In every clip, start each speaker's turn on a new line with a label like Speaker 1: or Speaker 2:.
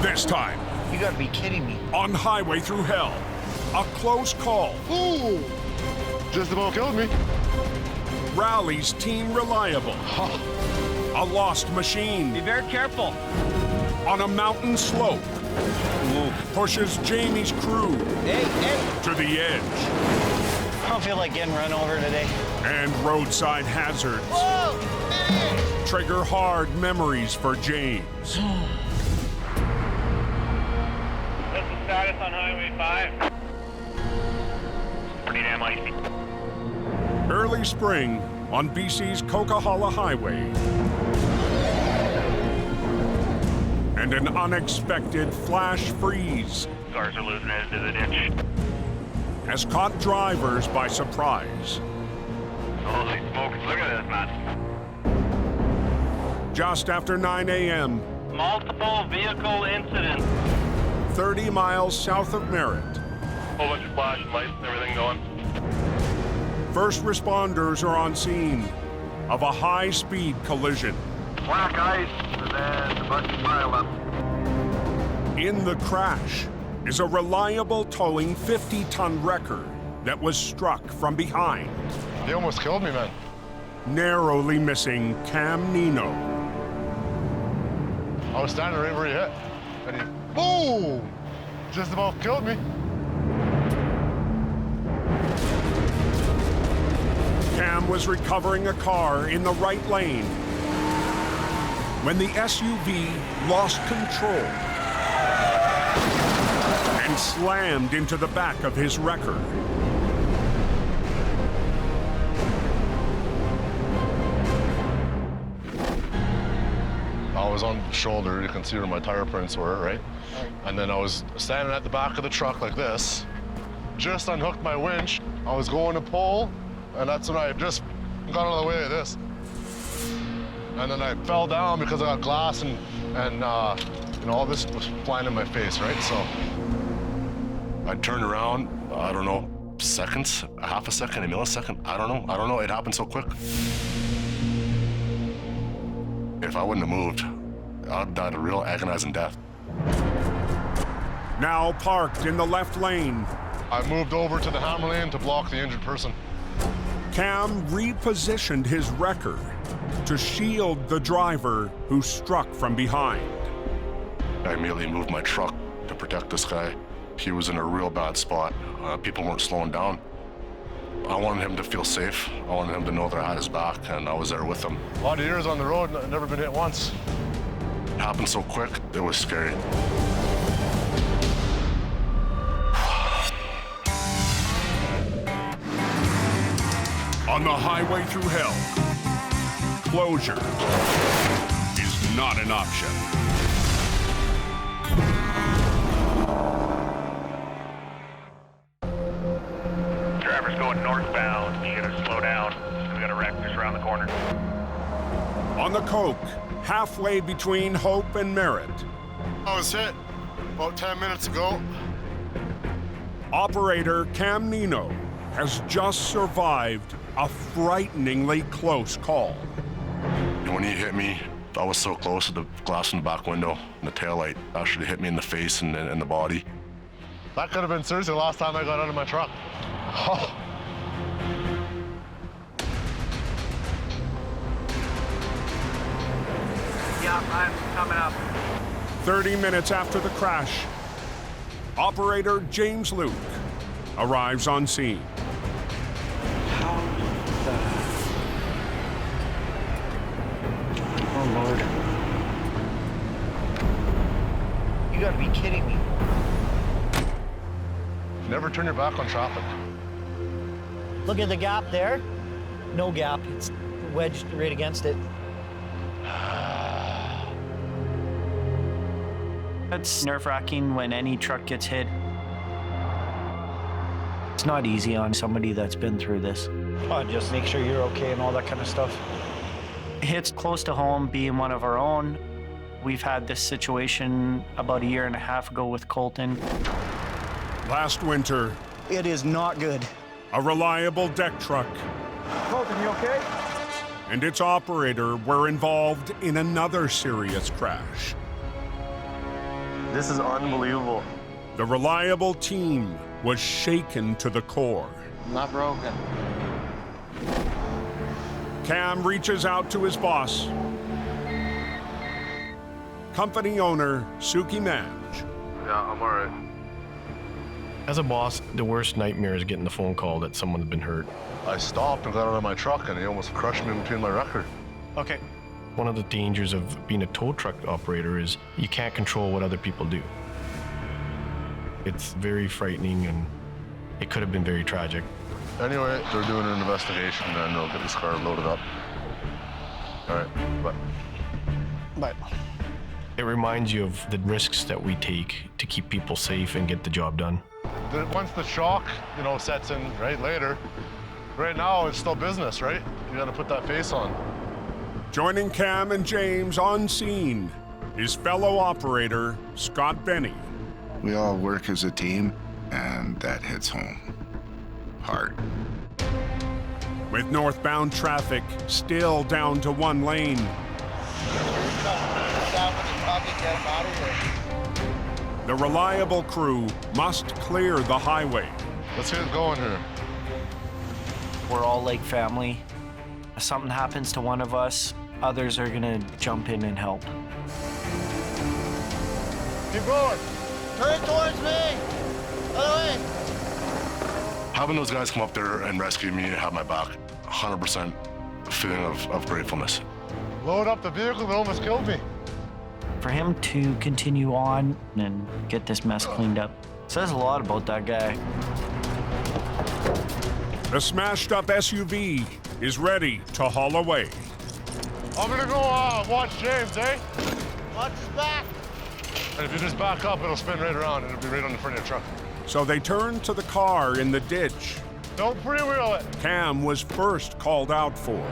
Speaker 1: This time,
Speaker 2: You gotta be kidding me.
Speaker 1: on Highway Thru Hell, a close call
Speaker 3: Ooh! Just about killed me.
Speaker 1: rallies Team Reliable. A lost machine
Speaker 2: Be very careful.
Speaker 1: on a mountain slope pushes Jamie's crew
Speaker 2: Hey,
Speaker 1: to the edge.
Speaker 2: I don't feel like getting run over today.
Speaker 1: And roadside hazards
Speaker 2: Whoa!
Speaker 1: trigger hard memories for James.
Speaker 4: What's the status on Highway 5? Pretty damn icy.
Speaker 1: Early spring on BC's Coquihalla Highway. And an unexpected flash freeze
Speaker 4: Cars are losing it into the ditch.
Speaker 1: has caught drivers by surprise.
Speaker 4: Holy smokes, look at this, man.
Speaker 1: Just after 9 a.m.,
Speaker 4: Multiple vehicle incidents.
Speaker 1: 30 miles south of Merritt,
Speaker 4: Whole bunch of flashing lights and everything going.
Speaker 1: first responders are on scene of a high-speed collision.
Speaker 4: Black ice and then a bunch of pileup.
Speaker 1: In the crash is a reliable towing 50-ton wrecker that was struck from behind,
Speaker 3: He almost killed me, man.
Speaker 1: narrowly missing Cam Nino.
Speaker 3: I was standing right where he hit. And he, boom! Just about killed me.
Speaker 1: Cam was recovering a car in the right lane when the SUV lost control and slammed into the back of his wrecker.
Speaker 3: I was on the shoulder. You can see where my tire prints were, right? And then I was standing at the back of the truck like this. Just unhooked my winch. I was going to pull, and that's when I just got out of the way of this. And then I fell down because I got glass and you know, all this was flying in my face, right? So I turned around, I don't know, seconds, a half a second, a millisecond, I don't know, it happened so quick. If I wouldn't have moved, I'd have died a real agonizing death.
Speaker 1: Now parked in the left lane,
Speaker 3: I moved over to the hammer lane to block the injured person.
Speaker 1: Cam repositioned his wrecker to shield the driver who struck from behind.
Speaker 3: I immediately moved my truck to protect this guy. He was in a real bad spot. People weren't slowing down. I wanted him to feel safe. I wanted him to know that I had his back, and I was there with him. A lot of years on the road, never been hit once. It happened so quick, it was scary.
Speaker 1: On the Highway Thru Hell, closure is not an option.
Speaker 4: Driver's going northbound. You gotta slow down. We got a wreck just around the corner.
Speaker 1: On the Coke, halfway between Hope and Merritt,
Speaker 3: I was hit about 10 minutes ago.
Speaker 1: operator Cam Nino has just survived a frighteningly close call.
Speaker 3: And when he hit me, I was so close to the glass in the back window, and the taillight actually hit me in the face and in the body. That could have been seriously the last time I got out of my truck. Oh.
Speaker 4: Yeah, I'm coming up.
Speaker 1: 30 minutes after the crash, operator James Luke arrives on scene.
Speaker 2: Oh, Lord. You gotta be kidding me.
Speaker 3: Never turn your back on traffic.
Speaker 5: Look at the gap there. No gap. It's wedged right against it.
Speaker 6: It's nerve-wracking when any truck gets hit. It's not easy on somebody that's been through this.
Speaker 5: Oh, just make sure you're okay and all that kind of stuff.
Speaker 6: It hits close to home being one of our own. We've had this situation about a year and a half ago with Colton.
Speaker 1: Last winter,
Speaker 5: It is not good.
Speaker 1: a reliable deck truck
Speaker 5: Colton, you okay?
Speaker 1: and its operator were involved in another serious crash.
Speaker 3: This is unbelievable.
Speaker 1: The reliable team was shaken to the core.
Speaker 2: Not broken.
Speaker 1: Cam reaches out to his boss, company owner Suki Manj.
Speaker 3: Yeah, I'm all right.
Speaker 7: As a boss, the worst nightmare is getting the phone call that someone's been hurt.
Speaker 3: I stopped and got out of my truck, and he almost crushed me between my wrecker.
Speaker 7: Okay. One of the dangers of being a tow truck operator is you can't control what other people do. It's very frightening, and it could have been very tragic.
Speaker 3: Anyway, they're doing an investigation, and they'll get this car loaded up. All right, bye.
Speaker 2: But
Speaker 7: It reminds you of the risks that we take to keep people safe and get the job done.
Speaker 3: Once the shock, sets in, right, later, right now it's still business, right? You gotta put that face on.
Speaker 1: Joining Cam and James on scene is fellow operator Scott Benny.
Speaker 8: We all work as a team, and that hits home hard.
Speaker 1: With northbound traffic still down to one lane, the reliable crew must clear the highway.
Speaker 3: Let's get it going here.
Speaker 6: We're all like family. If something happens to one of us, others are gonna jump in and help.
Speaker 3: Keep going.
Speaker 2: turn towards me. Other way.
Speaker 3: Having those guys come up there and rescue me and have my back, 100% feeling of gratefulness. Load up the vehicle that almost killed me.
Speaker 6: For him to continue on and get this mess cleaned up says a lot about that guy.
Speaker 1: The smashed up SUV is ready to haul away.
Speaker 3: I'm gonna go watch James, eh?
Speaker 2: Watch his back.
Speaker 3: And if you just back up, it'll spin right around and it'll be right on the front of your truck.
Speaker 1: So they turn to the car in the ditch
Speaker 3: Don't freewheel it.
Speaker 1: Cam was first called out for.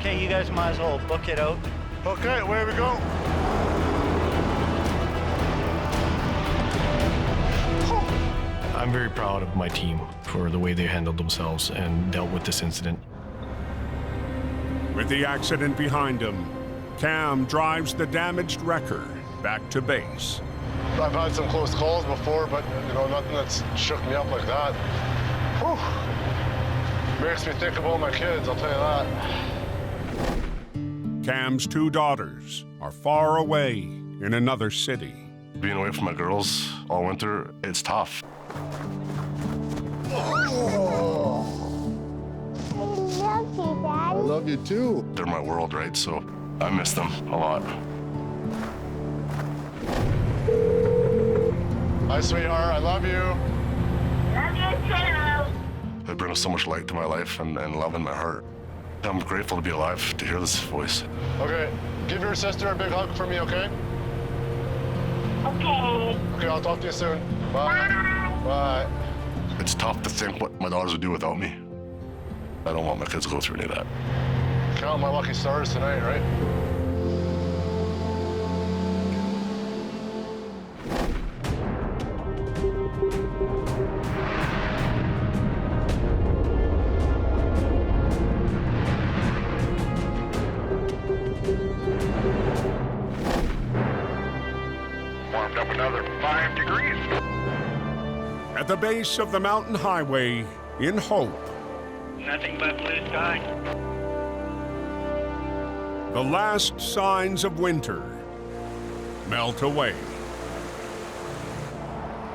Speaker 5: Okay, you guys might as well book it out.
Speaker 3: Okay, away we go.
Speaker 7: I'm very proud of my team for the way they handled themselves and dealt with this incident.
Speaker 1: With the accident behind him, Cam drives the damaged wrecker back to base.
Speaker 3: I've had some close calls before, but nothing that's shook me up like that. Whew. Makes me think about my kids, I'll tell you that.
Speaker 1: Cam's two daughters are far away in another city.
Speaker 3: Being away from my girls all winter, it's tough.
Speaker 8: I love you too.
Speaker 3: They're my world, right? So I miss them a lot. Hi, sweetheart. I love you.
Speaker 9: Love you too.
Speaker 3: They bring so much light to my life and love in my heart. I'm grateful to be alive, to hear this voice. Okay, give your sister a big hug for me, okay?
Speaker 9: Okay.
Speaker 3: Okay, I'll talk to you soon. Bye. Bye. It's tough to think what my daughters would do without me. I don't want my kids to go through any of that. Count my lucky stars tonight, right?
Speaker 4: Warmed up another 5 degrees.
Speaker 1: At the base of the mountain highway in Hope,
Speaker 4: Nothing but blue sky.
Speaker 1: the last signs of winter melt away.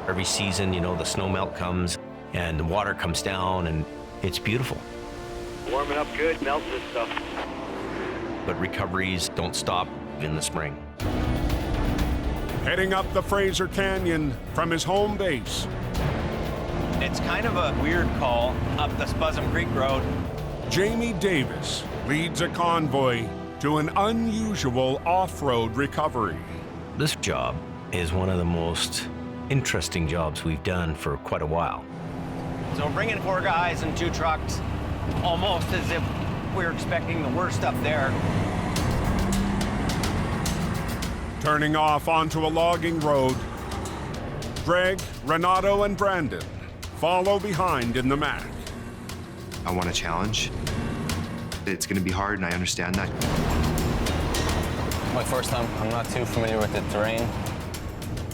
Speaker 10: Every season, the snow melt comes and the water comes down and it's beautiful.
Speaker 4: Warming up good, melts this stuff.
Speaker 10: But recoveries don't stop in the spring.
Speaker 1: Heading up the Fraser Canyon from his home base,
Speaker 11: It's kind of a weird call up the Spuzzum Creek Road.
Speaker 1: Jamie Davis leads a convoy to an unusual off-road recovery.
Speaker 10: This job is one of the most interesting jobs we've done for quite a while.
Speaker 11: So we're bringing 4 guys and 2 trucks, almost as if we were expecting the worst up there.
Speaker 1: Turning off onto a logging road, Greg, Renato, and Brandon follow behind in the Mac.
Speaker 12: I want a challenge. It's going to be hard, and I understand that.
Speaker 2: My first time. I'm not too familiar with the terrain.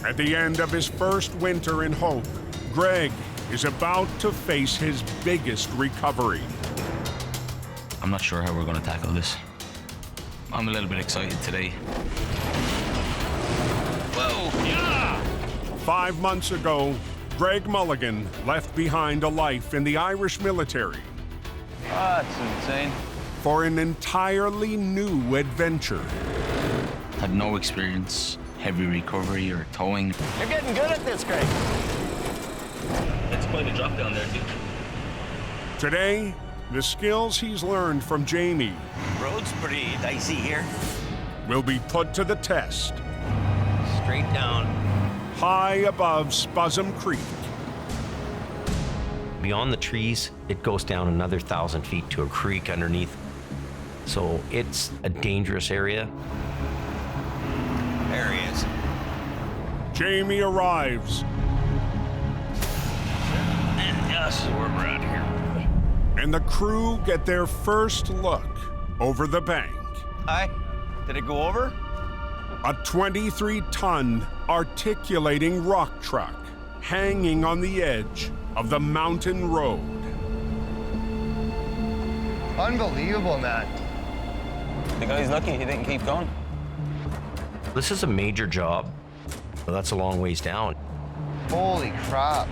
Speaker 1: At the end of his first winter in Hope, Greg is about to face his biggest recovery.
Speaker 13: I'm not sure how we're going to tackle this. I'm a little bit excited today. Whoa! Yeah!
Speaker 1: 5 months ago, Greg Mulligan left behind a life in the Irish military.
Speaker 2: Ah, that's insane.
Speaker 1: For an entirely new adventure.
Speaker 13: Had no experience, heavy recovery or towing.
Speaker 2: You're getting good at this, Greg.
Speaker 13: It's quite a drop down there, dude.
Speaker 1: Today, the skills he's learned from Jamie
Speaker 10: Road's pretty dicey here.
Speaker 1: will be put to the test
Speaker 10: Straight down.
Speaker 1: high above Spuzum Creek.
Speaker 10: Beyond the trees, it goes down another 1,000 feet to a creek underneath. So it's a dangerous area. There he is.
Speaker 1: Jamie arrives,
Speaker 10: And yes, we're around here.
Speaker 1: and the crew get their first look over the bank.
Speaker 11: Hi. Did it go over?
Speaker 1: A 23-ton articulating rock truck hanging on the edge of the mountain road.
Speaker 2: Unbelievable, man. The guy's lucky he didn't keep going.
Speaker 10: This is a major job. Well, that's a long ways down.
Speaker 2: Holy crap.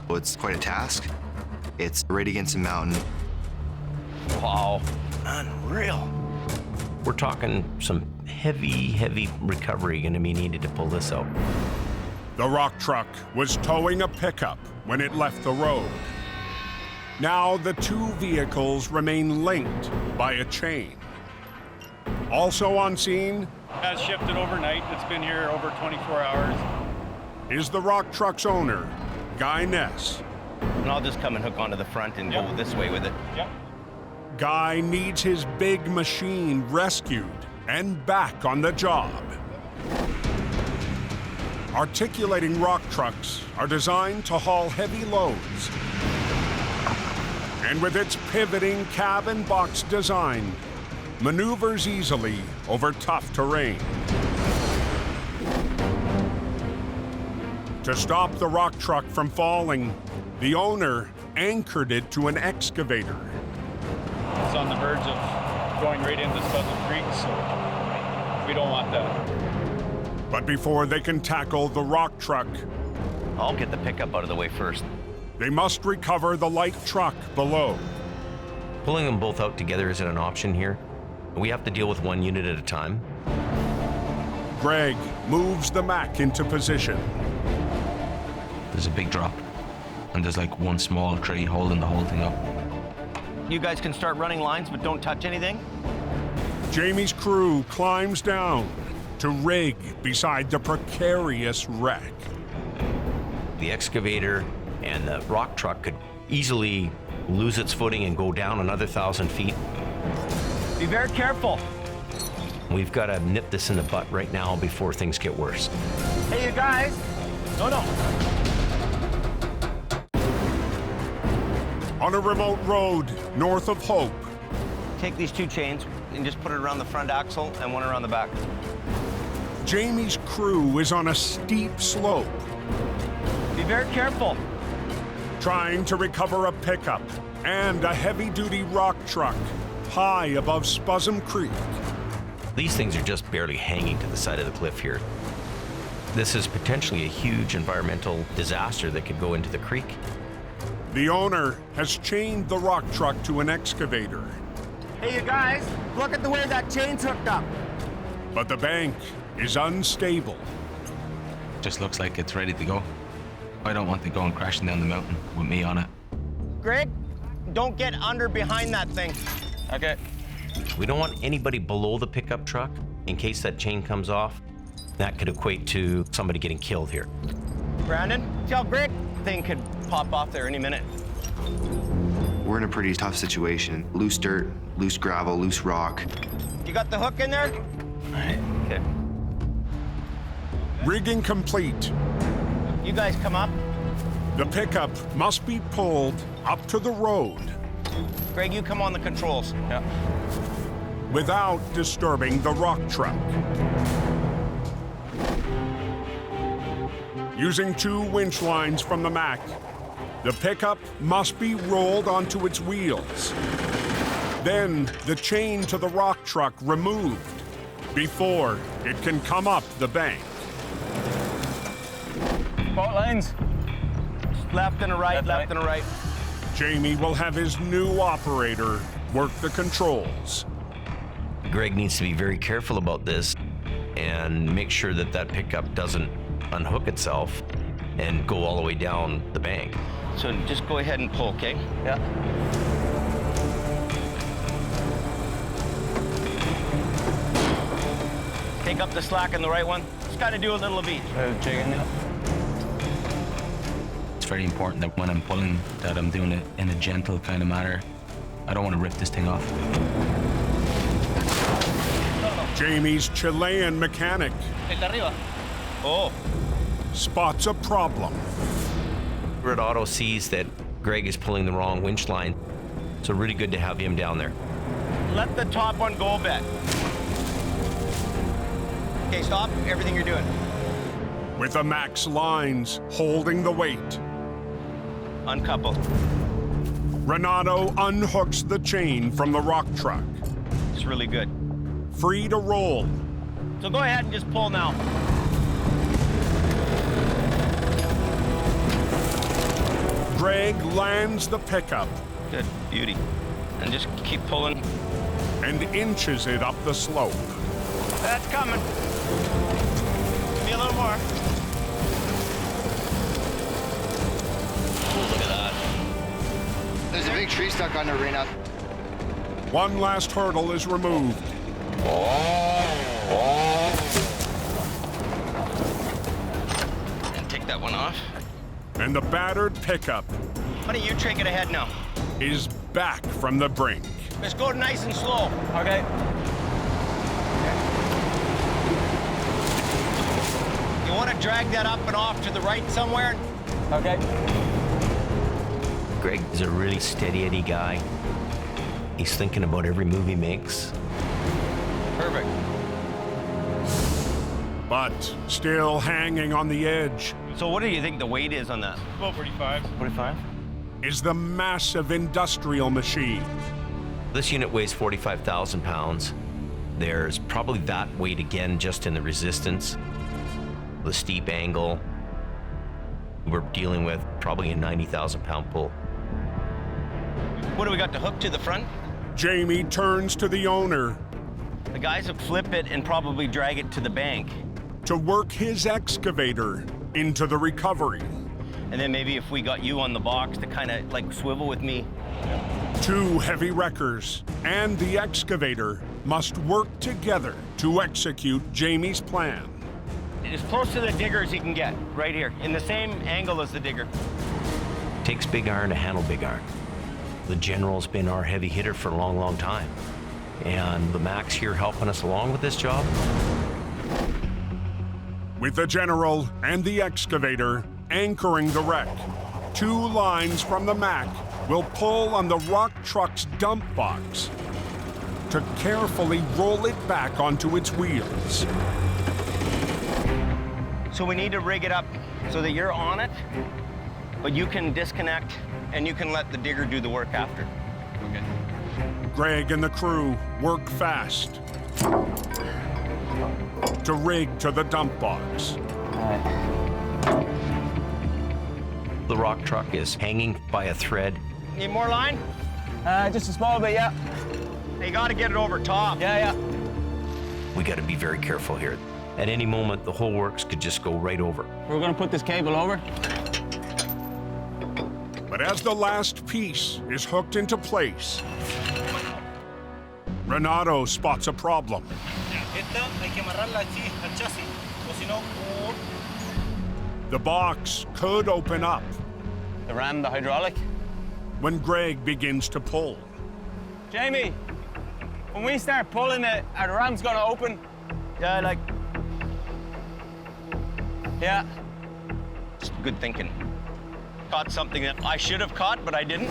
Speaker 12: Well, it's quite a task. It's right against the mountain.
Speaker 10: Wow. Unreal. We're talking some heavy recovery going to be needed to pull this out.
Speaker 1: The rock truck was towing a pickup when it left the road. Now the two vehicles remain linked by a chain. Also on scene
Speaker 14: Has shifted overnight. It's been here over 24 hours.
Speaker 1: is the rock truck's owner, Guy Ness.
Speaker 11: And I'll just come and hook onto the front and go this way with it.
Speaker 14: Yep.
Speaker 1: Guy needs his big machine rescued and back on the job. Articulating rock trucks are designed to haul heavy loads. And with its pivoting cab and box design, maneuvers easily over tough terrain. To stop the rock truck from falling, the owner anchored it to an excavator.
Speaker 14: It's on the verge of going right into Spuzum Creek, so we don't want that.
Speaker 1: But before they can tackle the rock truck,
Speaker 11: I'll get the pickup out of the way first.
Speaker 1: they must recover the light truck below.
Speaker 10: Pulling them both out together isn't an option here. We have to deal with one unit at a time.
Speaker 1: Greg moves the Mac into position.
Speaker 13: There's a big drop, and there's like one small tree holding the whole thing up.
Speaker 11: You guys can start running lines, but don't touch anything.
Speaker 1: Jamie's crew climbs down to rig beside the precarious wreck.
Speaker 10: The excavator and the rock truck could easily lose its footing and go down another 1,000 feet.
Speaker 11: Be very careful.
Speaker 10: We've got to nip this in the butt right now before things get worse.
Speaker 11: Hey, you guys. No.
Speaker 1: On a remote road north of Hope,
Speaker 11: Take these two chains and just put it around the front axle and one around the back.
Speaker 1: Jamie's crew is on a steep slope,
Speaker 11: Be very careful.
Speaker 1: trying to recover a pickup and a heavy-duty rock truck high above Spuzum Creek.
Speaker 10: These things are just barely hanging to the side of the cliff here. This is potentially a huge environmental disaster that could go into the creek.
Speaker 1: The owner has chained the rock truck to an excavator,
Speaker 11: Hey, you guys. Look at the way that chain's hooked up.
Speaker 1: but the bank is unstable.
Speaker 13: Just looks like it's ready to go. I don't want it going crashing down the mountain with me on it.
Speaker 11: Greg, don't get under behind that thing.
Speaker 13: Okay.
Speaker 10: We don't want anybody below the pickup truck in case that chain comes off. That could equate to somebody getting killed here.
Speaker 11: Brandon, tell Greg thing could pop off there any minute.
Speaker 12: We're in a pretty tough situation. Loose dirt, loose gravel, loose rock.
Speaker 11: You got the hook in there?
Speaker 10: Okay.
Speaker 1: Rigging complete.
Speaker 11: You guys come up.
Speaker 1: The pickup must be pulled up to the road
Speaker 11: Greg, you come on the controls. Yeah.
Speaker 1: without disturbing the rock truck. Using 2 winch lines from the Mack, the pickup must be rolled onto its wheels. Then the chain to the rock truck removed before it can come up the bank.
Speaker 11: Boat lines. Left and a right, left and a right.
Speaker 1: Jamie will have his new operator work the controls.
Speaker 10: Greg needs to be very careful about this and make sure that that pickup doesn't unhook itself and go all the way down the bank.
Speaker 11: So just go ahead and pull, okay? Yeah. Take up the slack on the right one. Just gotta do a little of each.
Speaker 13: It's very important that when I'm pulling, that I'm doing it in a gentle kind of manner. I don't want to rip this thing off.
Speaker 1: Jamie's Chilean mechanic spots a problem.
Speaker 10: Red Auto sees that Greg is pulling the wrong winch line, so really good to have him down there.
Speaker 11: Let the top one go a bit. Okay, stop everything you're doing.
Speaker 1: With the Mack's lines holding the weight,
Speaker 11: Uncouple.
Speaker 1: Renato unhooks the chain from the rock truck.
Speaker 11: It's really good.
Speaker 1: Free to roll.
Speaker 11: So go ahead and just pull now.
Speaker 1: Greg lands the pickup.
Speaker 11: Good, beauty. And just keep pulling.
Speaker 1: And inches it up the slope.
Speaker 11: That's coming. Give me a little more.
Speaker 10: Look at that.
Speaker 12: There's a big tree stuck on the arena.
Speaker 1: One last hurdle is removed.
Speaker 11: And take that one off.
Speaker 1: And the battered pickup
Speaker 11: Why don't you take it ahead now?
Speaker 1: is back from the brink.
Speaker 11: Let's go nice and slow. Okay. You want to drag that up and off to the right somewhere? Okay.
Speaker 10: Greg is a really steady Eddie guy. He's thinking about every move he makes.
Speaker 11: Perfect.
Speaker 1: But still hanging on the edge
Speaker 11: So what do you think the weight is on that?
Speaker 14: About 45.
Speaker 11: 45?
Speaker 1: is the massive industrial machine.
Speaker 10: This unit weighs 45,000 pounds. There's probably that weight again just in the resistance, the steep angle. We're dealing with probably a 90,000 pound pull.
Speaker 11: What do we got to hook to the front?
Speaker 1: Jamie turns to the owner
Speaker 11: The guys will flip it and probably drag it to the bank.
Speaker 1: to work his excavator into the recovery.
Speaker 11: And then maybe if we got you on the box to kind of like swivel with me.
Speaker 1: 2 heavy wreckers and the excavator must work together to execute Jamie's plan.
Speaker 11: As close to the digger as you can get, right here, in the same angle as the digger.
Speaker 10: Takes big iron to handle big iron. The General's been our heavy hitter for a long, long time. And the Mack's here helping us along with this job.
Speaker 1: With the General and the excavator anchoring the wreck, 2 lines from the Mack will pull on the rock truck's dump box to carefully roll it back onto its wheels.
Speaker 11: So we need to rig it up so that you're on it, but you can disconnect and you can let the digger do the work after. Okay.
Speaker 1: Greg and the crew work fast to rig to the dump box.
Speaker 10: The rock truck is hanging by a thread.
Speaker 11: Need more line?
Speaker 2: Just a small bit, yeah.
Speaker 11: You gotta get it over top.
Speaker 2: Yeah.
Speaker 10: We got to be very careful here. At any moment, the whole works could just go right over.
Speaker 2: We're gonna put this cable over.
Speaker 1: But as the last piece is hooked into place, Renato spots a problem. The box could open up
Speaker 2: The ram, the hydraulic.
Speaker 1: when Greg begins to pull.
Speaker 2: Jamie, when we start pulling it, our ram's gonna open.
Speaker 11: Yeah, like,
Speaker 2: Yeah.
Speaker 11: good thinking. Caught something that I should have caught, but I didn't.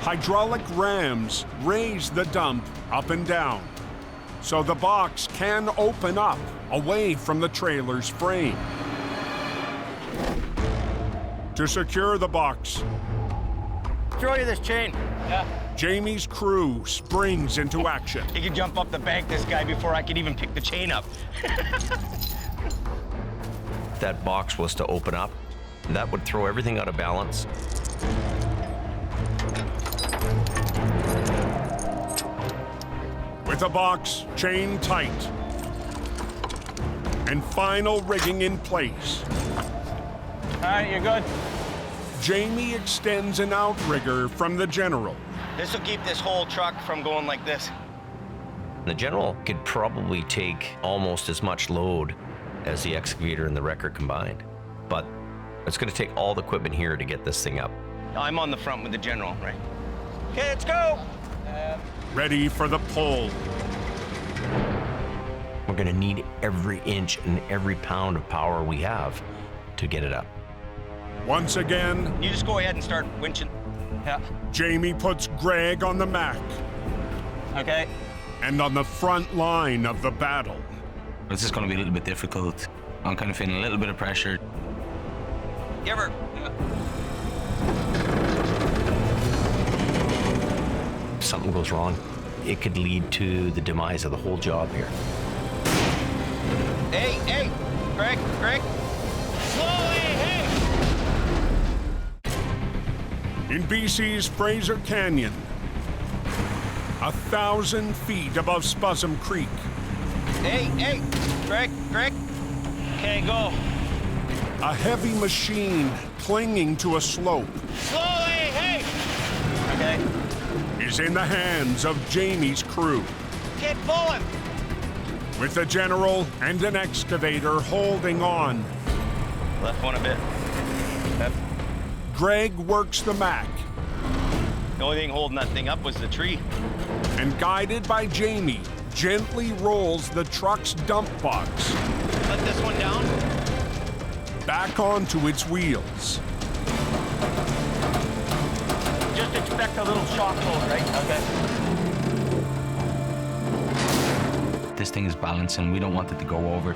Speaker 1: Hydraulic rams raise the dump up and down, so the box can open up away from the trailer's frame. To secure the box,
Speaker 11: Throw you this chain. Yeah.
Speaker 1: Jamie's crew springs into action.
Speaker 11: He could jump up the bank, this guy, before I could even pick the chain up.
Speaker 10: If that box was to open up, that would throw everything out of balance.
Speaker 1: With the box chain tight and final rigging in place,
Speaker 11: All right, you're good.
Speaker 1: Jamie extends an outrigger from the General.
Speaker 11: This will keep this whole truck from going like this.
Speaker 10: The General could probably take almost as much load as the excavator and the wrecker combined. But it's going to take all the equipment here to get this thing up.
Speaker 11: I'm on the front with the General, right? Okay, let's go.
Speaker 1: Ready for the pull.
Speaker 10: We're going to need every inch and every pound of power we have to get it up.
Speaker 1: Once again,
Speaker 11: You just go ahead and start winching. Yeah.
Speaker 1: Jamie puts Greg on the Mac
Speaker 11: Okay.
Speaker 1: and on the front line of the battle.
Speaker 13: This is going to be a little bit difficult. I'm kind of feeling a little bit of pressure.
Speaker 11: Give her.
Speaker 10: If something goes wrong, it could lead to the demise of the whole job here.
Speaker 11: Hey, Greg. Slowly, hey.
Speaker 1: In BC's Fraser Canyon, 1,000 feet above Spuzzum Creek,
Speaker 11: Hey, Greg. Okay, go.
Speaker 1: a heavy machine clinging to a slope
Speaker 11: Slowly, hey. Okay.
Speaker 1: is in the hands of Jamie's crew,
Speaker 11: Keep pulling.
Speaker 1: with the General and an excavator holding on.
Speaker 11: Left one a bit. Left.
Speaker 1: Greg works the Mac,
Speaker 11: The only thing holding that thing up was the tree.
Speaker 1: and guided by Jamie, gently rolls the truck's dump box
Speaker 11: Let this one down.
Speaker 1: back onto its wheels.
Speaker 11: Just expect a little shock load, right? Okay.
Speaker 13: This thing is balancing. We don't want it to go over.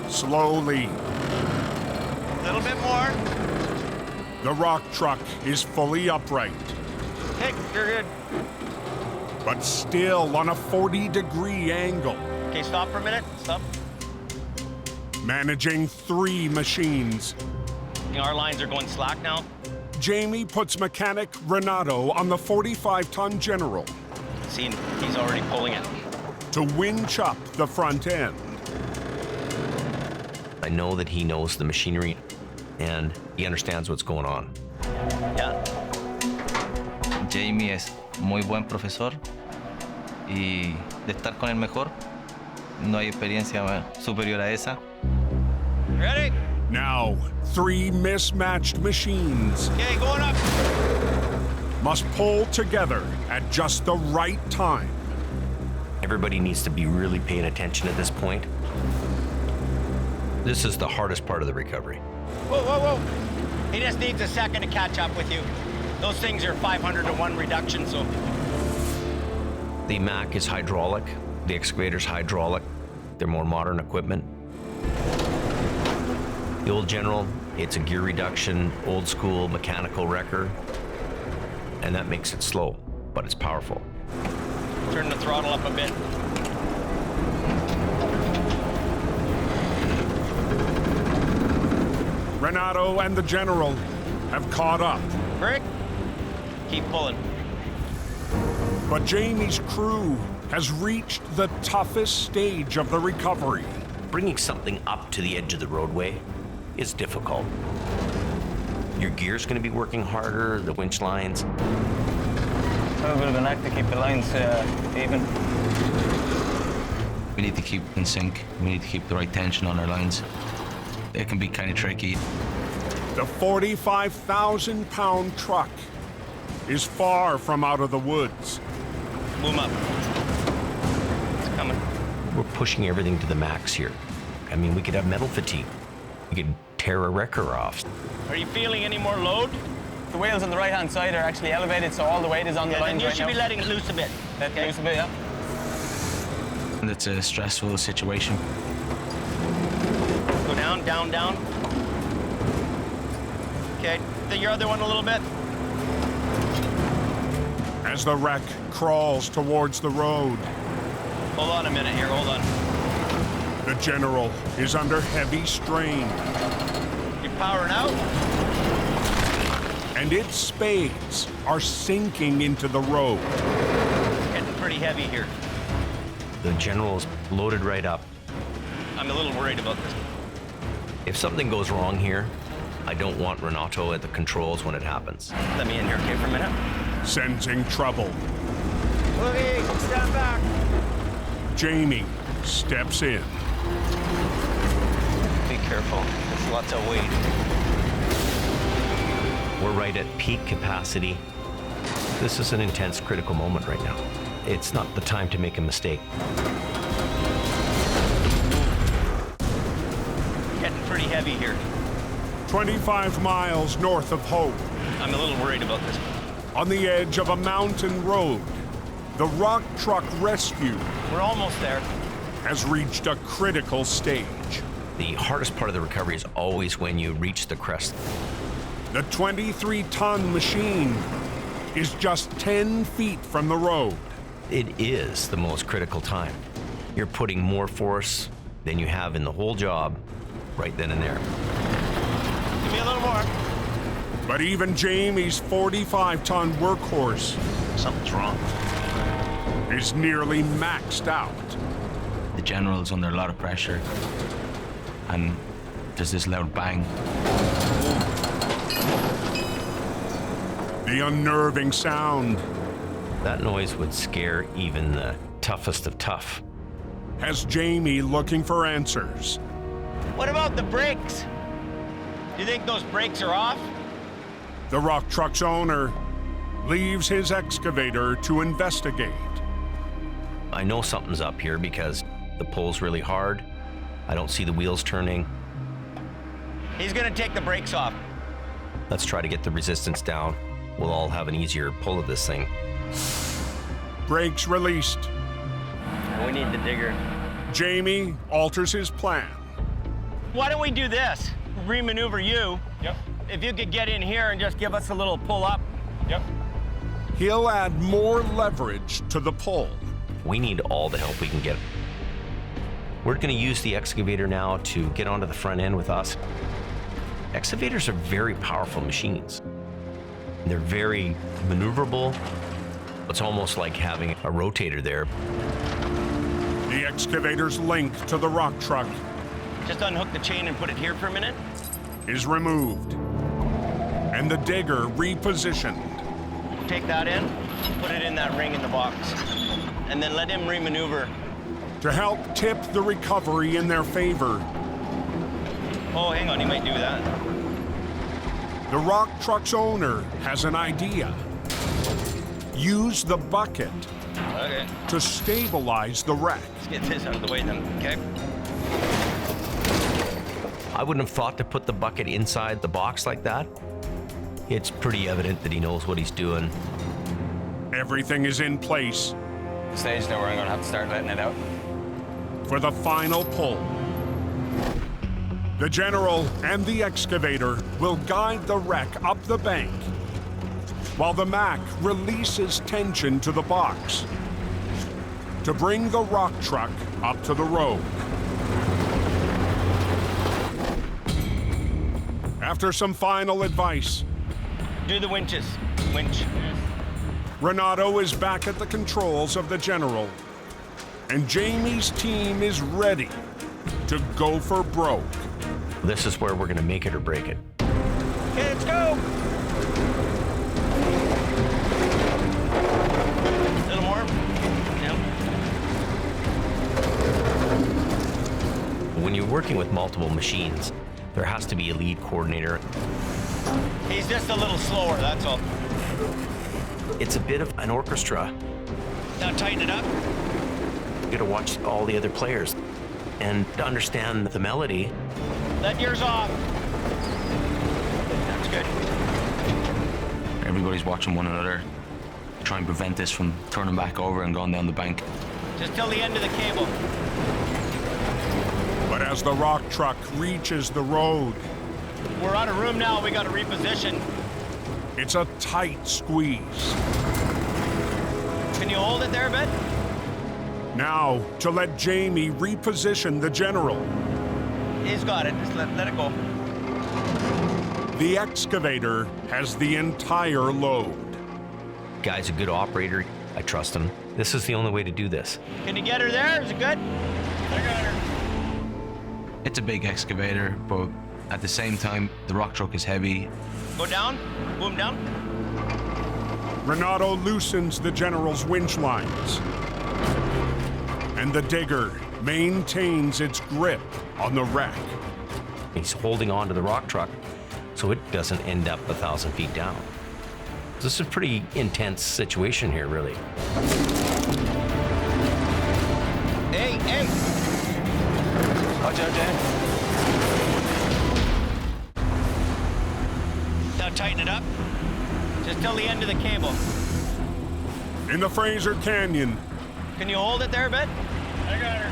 Speaker 1: Slowly,
Speaker 11: A little bit more.
Speaker 1: the rock truck is fully upright,
Speaker 11: Okay, you're good.
Speaker 1: but still on a 40-degree angle,
Speaker 11: Okay, stop for a minute. Stop.
Speaker 1: managing 3 machines.
Speaker 11: You know, our lines are going slack now.
Speaker 1: Jamie puts mechanic Renato on the 45-ton General
Speaker 11: See, he's already pulling it.
Speaker 1: to winch up the front end.
Speaker 10: I know that he knows the machinery and he understands what's going on.
Speaker 11: Yeah.
Speaker 15: Jamie es muy buen profesor y de estar con el mejor, no hay experiencia superior a esa.
Speaker 11: Ready?
Speaker 1: Now, 3 mismatched machines
Speaker 11: Okay, going up.
Speaker 1: must pull together at just the right time.
Speaker 10: Everybody needs to be really paying attention at this point. This is the hardest part of the recovery.
Speaker 11: Whoa. He just needs a second to catch up with you. Those things are 500 to 1 reduction, so.
Speaker 10: The Mac is hydraulic, the excavator's hydraulic. They're more modern equipment. The old General, it's a gear reduction, old school mechanical wrecker, and that makes it slow, but it's powerful.
Speaker 11: Turn the throttle up a bit.
Speaker 1: Renato and the General have caught up,
Speaker 11: Rick, keep pulling.
Speaker 1: but Jamie's crew has reached the toughest stage of the recovery.
Speaker 10: Bringing something up to the edge of the roadway is difficult. Your gear's going to be working harder, the winch lines.
Speaker 15: A little bit of an act to keep the lines even.
Speaker 13: We need to keep in sync. We need to keep the right tension on our lines. It can be kind of tricky.
Speaker 1: The 45,000-pound truck is far from out of the woods.
Speaker 11: Boom up. It's coming.
Speaker 10: We're pushing everything to the max here. I mean, we could have metal fatigue. You could tear a wrecker off.
Speaker 11: Are you feeling any more load?
Speaker 2: The wheels on the right-hand side are actually elevated, so all the weight is on the
Speaker 11: Then
Speaker 2: lines
Speaker 11: you
Speaker 2: right
Speaker 11: should
Speaker 2: now.
Speaker 11: be letting it loose a bit.
Speaker 2: Let it loose a bit, yeah.
Speaker 13: And it's a stressful situation.
Speaker 11: Go down, down, down. Okay, your other one a little bit.
Speaker 1: As the wreck crawls towards the road,
Speaker 11: Hold on a minute here, hold on.
Speaker 1: the General is under heavy strain,
Speaker 11: You're powering out?
Speaker 1: and its spades are sinking into the road.
Speaker 11: Getting pretty heavy here.
Speaker 10: The General's loaded right up.
Speaker 11: I'm a little worried about this.
Speaker 10: If something goes wrong here, I don't want Renato at the controls when it happens.
Speaker 11: Let me in here, okay, for a minute.
Speaker 1: Sensing trouble,
Speaker 11: Okay, stand back.
Speaker 1: Jamie steps in.
Speaker 11: Be careful, there's lots of weight.
Speaker 10: We're right at peak capacity. This is an intense, critical moment right now. It's not the time to make a mistake.
Speaker 11: Getting pretty heavy here.
Speaker 1: 25 miles north of Hope,
Speaker 11: I'm a little worried about this.
Speaker 1: on the edge of a mountain road, the rock truck rescue
Speaker 11: We're almost there.
Speaker 1: has reached a critical stage.
Speaker 10: The hardest part of the recovery is always when you reach the crest.
Speaker 1: The 23-ton machine is just 10 feet from the road.
Speaker 10: It is the most critical time. You're putting more force than you have in the whole job right then and there.
Speaker 11: Give me a little more.
Speaker 1: But even Jamie's 45-ton workhorse,
Speaker 13: Something's wrong.
Speaker 1: is nearly maxed out.
Speaker 13: The General's under a lot of pressure. And there's this loud bang.
Speaker 1: The unnerving sound
Speaker 10: That noise would scare even the toughest of tough.
Speaker 1: has Jamie looking for answers.
Speaker 11: What about the brakes? Do you think those brakes are off?
Speaker 1: The rock truck's owner leaves his excavator to investigate.
Speaker 10: I know something's up here because the pull's really hard. I don't see the wheels turning.
Speaker 11: He's gonna take the brakes off.
Speaker 10: Let's try to get the resistance down. We'll all have an easier pull of this thing.
Speaker 1: Brakes released.
Speaker 11: We need the digger.
Speaker 1: Jamie alters his plan.
Speaker 11: Why don't we do this? Remaneuver you.
Speaker 14: Yep.
Speaker 11: If you could get in here and just give us a little pull up.
Speaker 14: Yep.
Speaker 1: He'll add more leverage to the pull.
Speaker 10: We need all the help we can get. We're going to use the excavator now to get onto the front end with us. Excavators are very powerful machines. They're very maneuverable. It's almost like having a rotator there.
Speaker 1: The excavator's link to the rock truck
Speaker 11: Just unhook the chain and put it here for a minute.
Speaker 1: is removed, and the digger repositioned.
Speaker 11: Take that in, put it in that ring in the box, and then let him remaneuver.
Speaker 1: To help tip the recovery in their favor,
Speaker 11: Oh, hang on, he might do that.
Speaker 1: the rock truck's owner has an idea. Use the bucket
Speaker 11: Okay,
Speaker 1: to stabilize the wreck.
Speaker 11: let's get this out of the way then, okay?
Speaker 10: I wouldn't have thought to put the bucket inside the box like that. It's pretty evident that he knows what he's doing.
Speaker 1: Everything is in place
Speaker 2: Stage now where I'm gonna have to start letting it out.
Speaker 1: for the final pull. The General and the excavator will guide the wreck up the bank, while the Mack releases tension to the box to bring the rock truck up to the road. After some final advice,
Speaker 11: Do the winches. Winch.
Speaker 1: Renato is back at the controls of the General, and Jamie's team is ready to go for broke.
Speaker 10: This is where we're going to make it or break it.
Speaker 11: Okay, let's go. A little more. Yeah.
Speaker 10: When you're working with multiple machines, there has to be a lead coordinator.
Speaker 11: He's just a little slower, that's all.
Speaker 10: It's a bit of an orchestra.
Speaker 11: Now tighten it up.
Speaker 10: You got to watch all the other players and to understand the melody.
Speaker 11: Let yours off. That's good.
Speaker 13: Everybody's watching one another, try and prevent this from turning back over and going down the bank.
Speaker 11: Just till the end of the cable.
Speaker 1: But as the rock truck reaches the road,
Speaker 11: We're out of room now. We got to reposition.
Speaker 1: it's a tight squeeze.
Speaker 11: Can you hold it there a bit?
Speaker 1: Now, to let Jamie reposition the General.
Speaker 11: He's got it. Just let it go.
Speaker 1: The excavator has the entire load.
Speaker 10: Guy's a good operator. I trust him. This is the only way to do this.
Speaker 11: Can you get her there? Is it good? I got her.
Speaker 13: It's a big excavator, but at the same time, the rock truck is heavy.
Speaker 11: Go down. Boom down.
Speaker 1: Renato loosens the General's winch lines. And the digger maintains its grip on the wreck.
Speaker 10: He's holding on to the rock truck so it doesn't end up 1,000 feet down. This is a pretty intense situation here, really.
Speaker 11: Hey, hey. Watch out, Dan. Now tighten it up. Just till the end of the cable.
Speaker 1: In the Fraser Canyon,
Speaker 11: Can you hold it there a bit? I got her.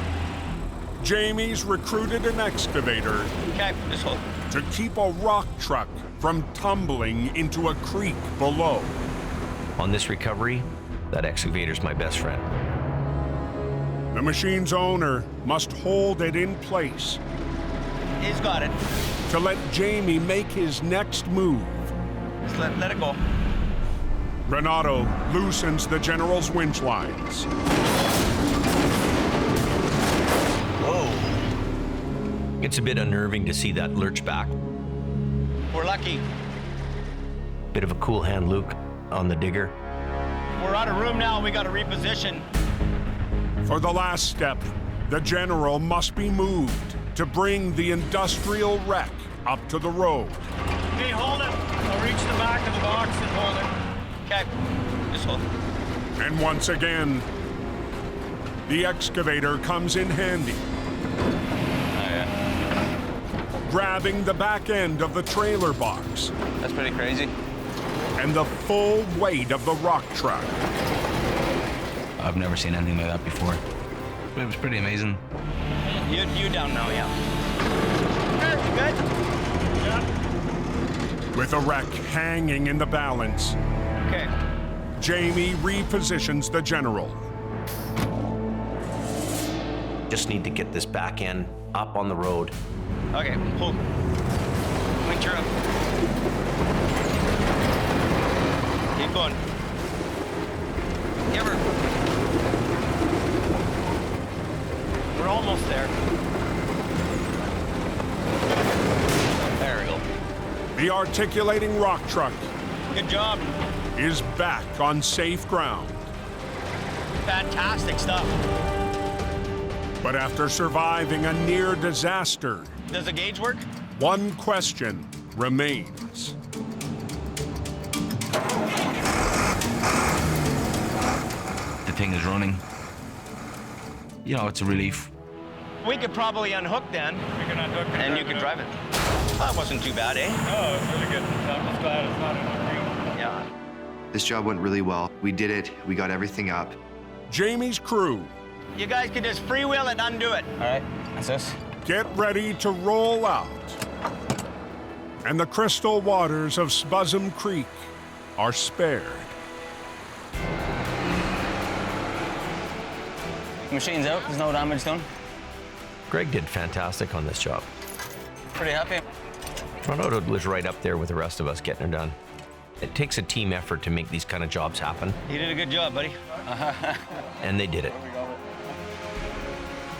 Speaker 1: Jamie's recruited an excavator
Speaker 11: Okay, just hold.
Speaker 1: to keep a rock truck from tumbling into a creek below.
Speaker 10: On this recovery, that excavator's my best friend.
Speaker 1: The machine's owner must hold it in place
Speaker 11: He's got it.
Speaker 1: to let Jamie make his next move.
Speaker 11: Just let it go.
Speaker 1: Renato loosens the General's winch lines.
Speaker 11: Whoa.
Speaker 10: It's a bit unnerving to see that lurch back.
Speaker 11: We're lucky.
Speaker 10: Bit of a cool hand Luke on the digger.
Speaker 11: We're out of room now. We got to reposition.
Speaker 1: For the last step, the General must be moved to bring the industrial wreck up to the road.
Speaker 14: Okay, hold it. I'll reach the back of the box and hold it.
Speaker 11: Okay, just hold it.
Speaker 1: And once again, the excavator comes in handy, grabbing the back end of the trailer box
Speaker 11: That's pretty crazy.
Speaker 1: and the full weight of the rock truck.
Speaker 13: I've never seen anything like that before. It was pretty amazing.
Speaker 11: You down now, yeah. There, you good? Yeah.
Speaker 1: With the wreck hanging in the balance,
Speaker 11: Okay.
Speaker 1: Jamie repositions the General.
Speaker 10: Just need to get this back end up on the road.
Speaker 11: Okay, pull. Winch her up. Keep going. Give her. We're almost there. There we go.
Speaker 1: The articulating rock truck
Speaker 11: Good job.
Speaker 1: is back on safe ground.
Speaker 11: Fantastic stuff.
Speaker 1: But after surviving a near disaster,
Speaker 11: Does the gauge work?
Speaker 1: one question remains.
Speaker 13: The thing is running. You know, it's a relief.
Speaker 11: We could probably unhook then.
Speaker 14: We can unhook it.
Speaker 11: And you could drive it. That wasn't too bad, eh?
Speaker 14: Oh, it's really good. I'm just glad it's not in the creek.
Speaker 11: Yeah.
Speaker 12: This job went really well. We did it. We got everything up.
Speaker 1: Jamie's crew
Speaker 11: You guys can just freewheel it and undo it.
Speaker 2: All right, that's us.
Speaker 1: get ready to roll out. And the crystal waters of Spuzzum Creek are spared.
Speaker 2: Machine's out. There's no damage done.
Speaker 10: Greg did fantastic on this job.
Speaker 2: Pretty happy.
Speaker 10: Renato was right up there with the rest of us getting it done. It takes a team effort to make these kind of jobs happen,
Speaker 11: You did a good job, buddy.
Speaker 10: and they did it.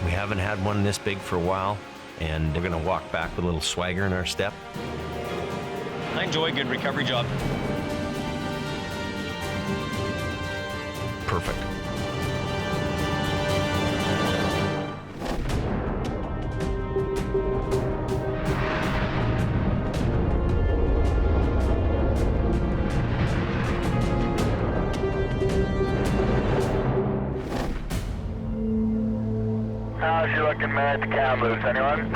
Speaker 10: We haven't had one this big for a while, and we're gonna walk back with a little swagger in our step.
Speaker 11: I enjoy a good recovery job.
Speaker 10: Perfect.
Speaker 4: How's you looking, man? The cam loose, anyone?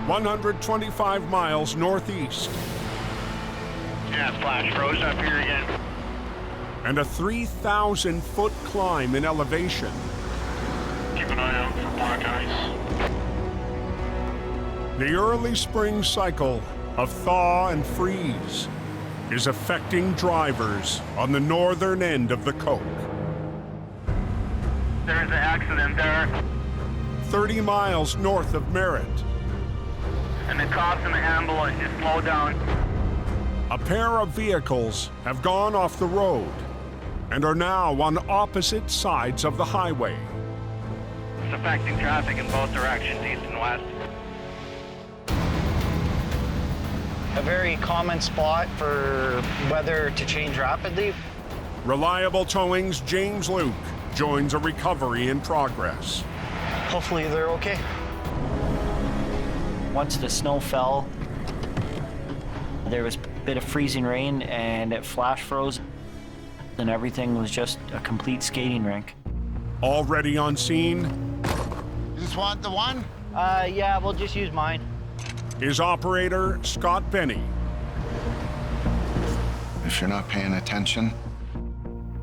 Speaker 1: 125 miles northeast.
Speaker 4: Yeah, flash froze up here again.
Speaker 1: And a 3,000-foot climb in elevation.
Speaker 4: Keep an eye out for black ice.
Speaker 1: The early spring cycle of thaw and freeze is affecting drivers on the northern end of the Coke.
Speaker 4: There's an accident there.
Speaker 1: 30 miles north of Merritt.
Speaker 4: And the cops and the ambulance just slowed down.
Speaker 1: A pair of vehicles have gone off the road and are now on opposite sides of the highway.
Speaker 4: It's affecting traffic in both directions, east and west.
Speaker 5: A very common spot for weather to change rapidly.
Speaker 1: Reliable Towing's James Luke joins a recovery in progress.
Speaker 5: Hopefully they're okay.
Speaker 6: Once the snow fell, there was a bit of freezing rain and it flash froze, and everything was just a complete skating rink.
Speaker 1: Already on scene.
Speaker 16: You just want the one?
Speaker 5: Yeah, we'll just use mine.
Speaker 1: Is operator Scott Benny.
Speaker 8: If you're not paying attention,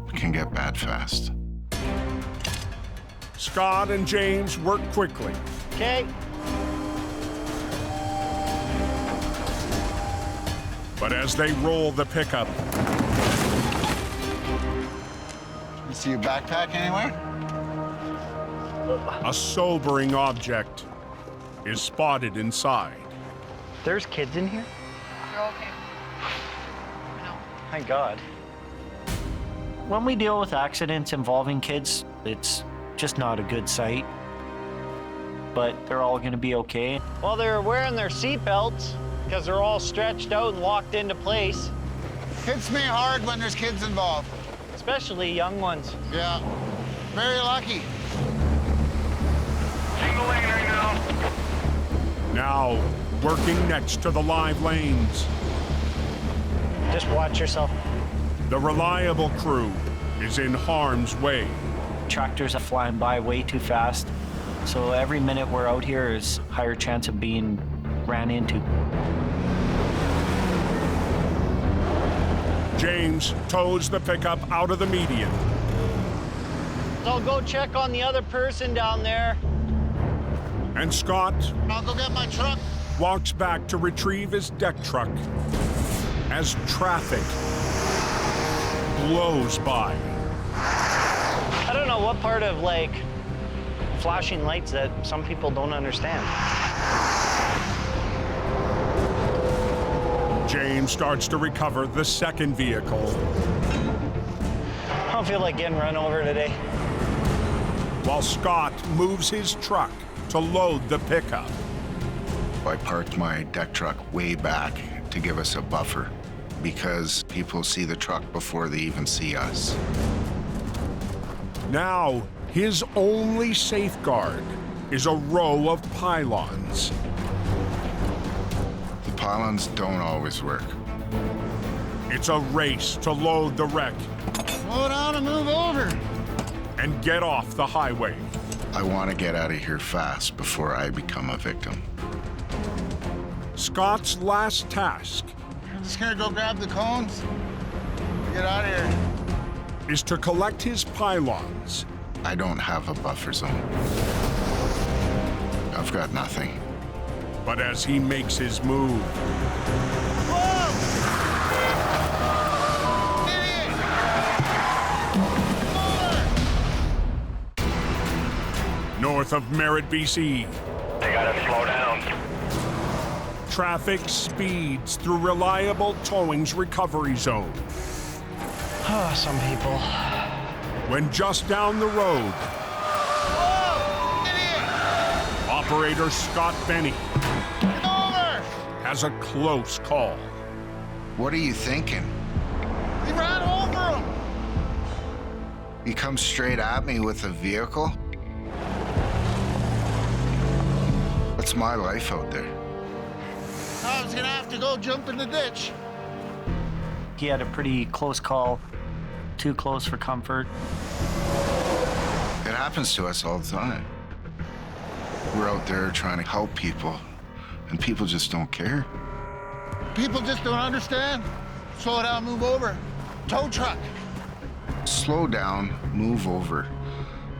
Speaker 8: it can get bad fast.
Speaker 1: Scott and James work quickly.
Speaker 5: Okay.
Speaker 1: But as they roll the pickup,
Speaker 16: You see your backpack anywhere?
Speaker 1: a sobering object is spotted inside.
Speaker 5: There's kids in here?
Speaker 9: You're okay.
Speaker 5: Thank God.
Speaker 6: When we deal with accidents involving kids, it's just not a good sight. But they're all gonna be okay.
Speaker 5: Well, they're wearing their seatbelts because they're all stretched out and locked into place.
Speaker 16: Hits me hard when there's kids involved.
Speaker 5: Especially young ones.
Speaker 16: Yeah, very lucky.
Speaker 4: Single lane right now.
Speaker 1: Now, working next to the live lanes.
Speaker 5: Just watch yourself.
Speaker 1: The reliable crew is in harm's way.
Speaker 6: Tractors are flying by way too fast. So every minute we're out here is higher chance of being ran into.
Speaker 1: James tows the pickup out of the median.
Speaker 5: I'll go check on the other person down there.
Speaker 1: And Scott
Speaker 16: I'll go get my truck.
Speaker 1: walks back to retrieve his deck truck as traffic blows by.
Speaker 5: I don't know what part of, like, flashing lights that some people don't understand.
Speaker 1: James starts to recover the second vehicle.
Speaker 5: I don't feel like getting run over today.
Speaker 1: While Scott moves his truck to load the pickup.
Speaker 8: I parked my deck truck way back to give us a buffer because people see the truck before they even see us.
Speaker 1: Now, his only safeguard is a row of pylons.
Speaker 8: The pylons don't always work.
Speaker 1: It's a race to load the wreck
Speaker 16: Slow down and move over.
Speaker 1: and get off the highway.
Speaker 8: I want to get out of here fast before I become a victim.
Speaker 1: Scott's last task
Speaker 16: I'm just gonna go grab the cones. Get out of here.
Speaker 1: is to collect his pylons.
Speaker 8: I don't have a buffer zone. I've got nothing.
Speaker 1: But as he makes his move, north of Merritt, BC,
Speaker 4: They gotta slow down.
Speaker 1: traffic speeds through reliable towing's recovery zone.
Speaker 5: Oh, some people.
Speaker 1: When just down the road, operator Scott Benny has a close call.
Speaker 8: What are you thinking?
Speaker 16: He ran over him.
Speaker 8: You come straight at me with a vehicle? What's my life out there?
Speaker 16: I was gonna have to go jump in the ditch.
Speaker 6: He had a pretty close call, too close for comfort.
Speaker 8: It happens to us all the time. We're out there trying to help people and people just don't care.
Speaker 16: People just don't understand. Slow down, move over. Tow truck.
Speaker 8: Slow down, move over.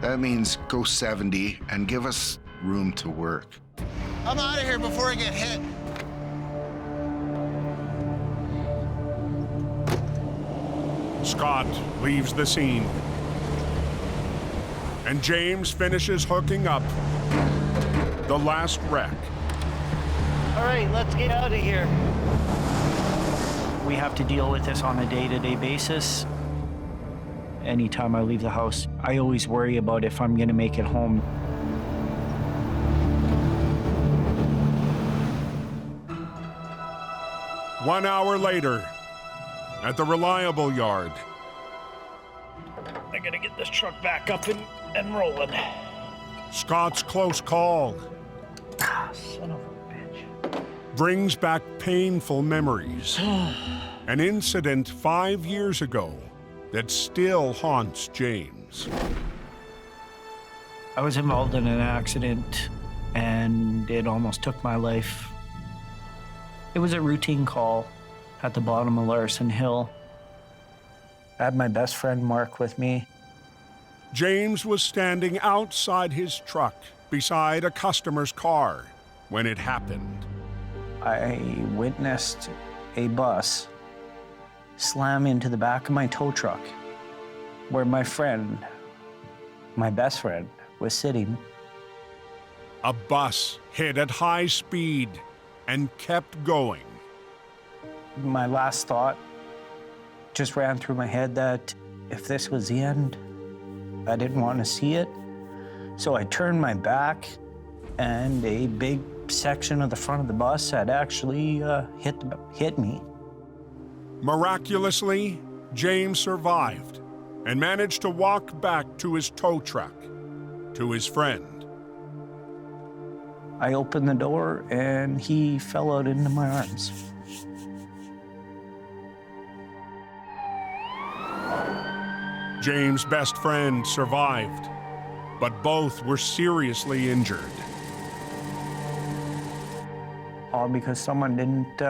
Speaker 8: That means go 70 and give us room to work.
Speaker 16: I'm out of here before I get hit.
Speaker 1: Scott leaves the scene, and James finishes hooking up the last wreck.
Speaker 6: All right, let's get out of here. We have to deal with this on a day-to-day basis. Anytime I leave the house, I always worry about if I'm gonna make it home.
Speaker 1: One hour later, at the reliable yard.
Speaker 5: I gotta get this truck back up and rolling.
Speaker 1: Scott's close call
Speaker 5: Son of a bitch.
Speaker 1: brings back painful memories. An incident 5 years ago that still haunts James.
Speaker 6: I was involved in an accident and it almost took my life. It was a routine call at the bottom of Larson Hill. I had my best friend Mark with me.
Speaker 1: James was standing outside his truck beside a customer's car when it happened.
Speaker 6: I witnessed a bus slam into the back of my tow truck where my friend, my best friend, was sitting.
Speaker 1: A bus hit at high speed and kept going.
Speaker 6: My last thought just ran through my head that if this was the end, I didn't want to see it. So I turned my back and a big section of the front of the bus had actually hit me.
Speaker 1: Miraculously, James survived and managed to walk back to his tow truck, to his friend.
Speaker 6: I opened the door and he fell out into my arms.
Speaker 1: James' best friend survived, but both were seriously injured.
Speaker 6: All because someone didn't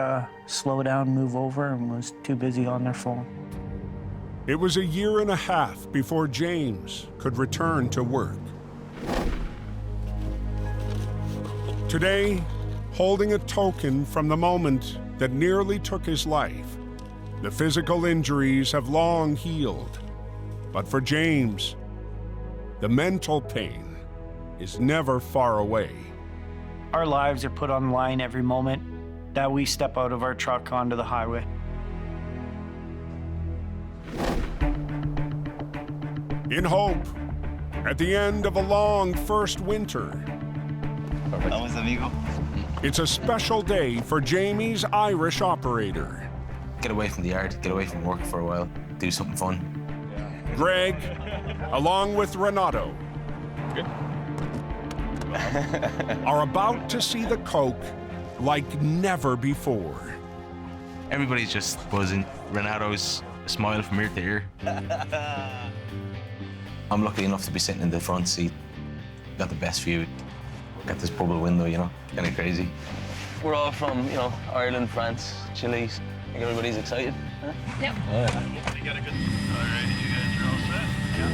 Speaker 6: slow down, move over, and was too busy on their phone.
Speaker 1: It was a year and a half before James could return to work. Today, holding a token from the moment that nearly took his life, the physical injuries have long healed. But for James, the mental pain is never far away.
Speaker 6: Our lives are put on the line every moment that we step out of our truck onto the highway.
Speaker 1: In hope, at the end of a long first winter,
Speaker 15: Vamos, amigo.
Speaker 1: it's a special day for Jamie's Irish operator.
Speaker 13: Get away from the yard, get away from work for a while, do something fun.
Speaker 1: Greg, along with Renato, are about to see the Coke like never before.
Speaker 13: Everybody's just buzzing. Renato's smile from ear to ear. I'm lucky enough to be sitting in the front seat. Got the best view. Got this bubble window, you know, kind of crazy.
Speaker 2: We're all from, you know, Ireland, France, Chile. I think everybody's excited. Huh?
Speaker 9: Yep.
Speaker 14: You got a good... All right, you guys are all set? Yeah.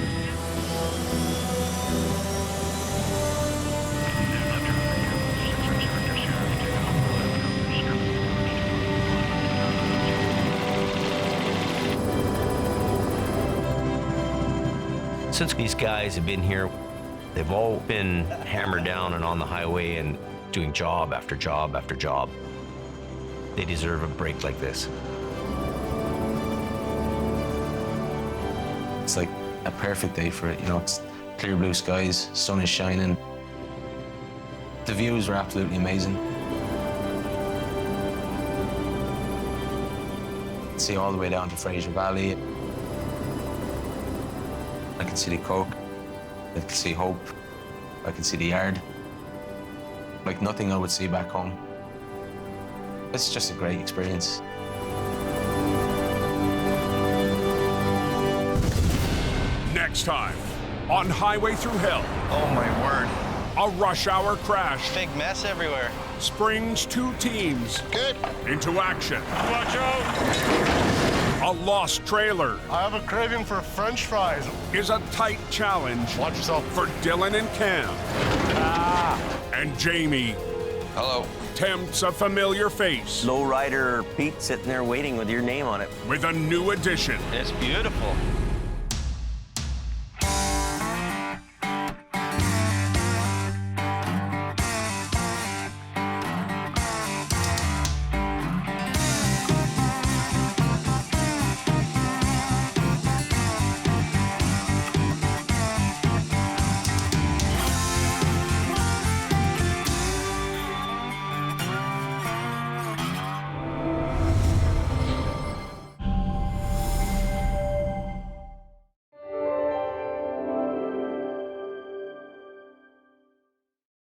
Speaker 10: Since these guys have been here, they've all been hammered down and on the highway and doing job after job after job. They deserve a break like this.
Speaker 13: It's like a perfect day for it, you know, it's clear blue skies, sun is shining. The views are absolutely amazing. See all the way down to Fraser Valley. I can see the Coke, I can see Hope, I can see the yard. Like nothing I would see back home. It's just a great experience.
Speaker 1: Next time on Highway Thru Hell.
Speaker 2: Oh my word.
Speaker 1: A rush hour crash
Speaker 11: Big mess everywhere.
Speaker 1: springs two teams into action.
Speaker 3: Watch out!
Speaker 1: A lost trailer
Speaker 3: I have a craving for French fries.
Speaker 1: is a tight challenge
Speaker 3: Watch yourself.
Speaker 1: for Dylan and Cam. And Jamie
Speaker 11: Hello.
Speaker 1: tempts a familiar face
Speaker 11: Lowrider Pete sitting there waiting with your name on it.
Speaker 1: with a new addition.
Speaker 11: It's beautiful.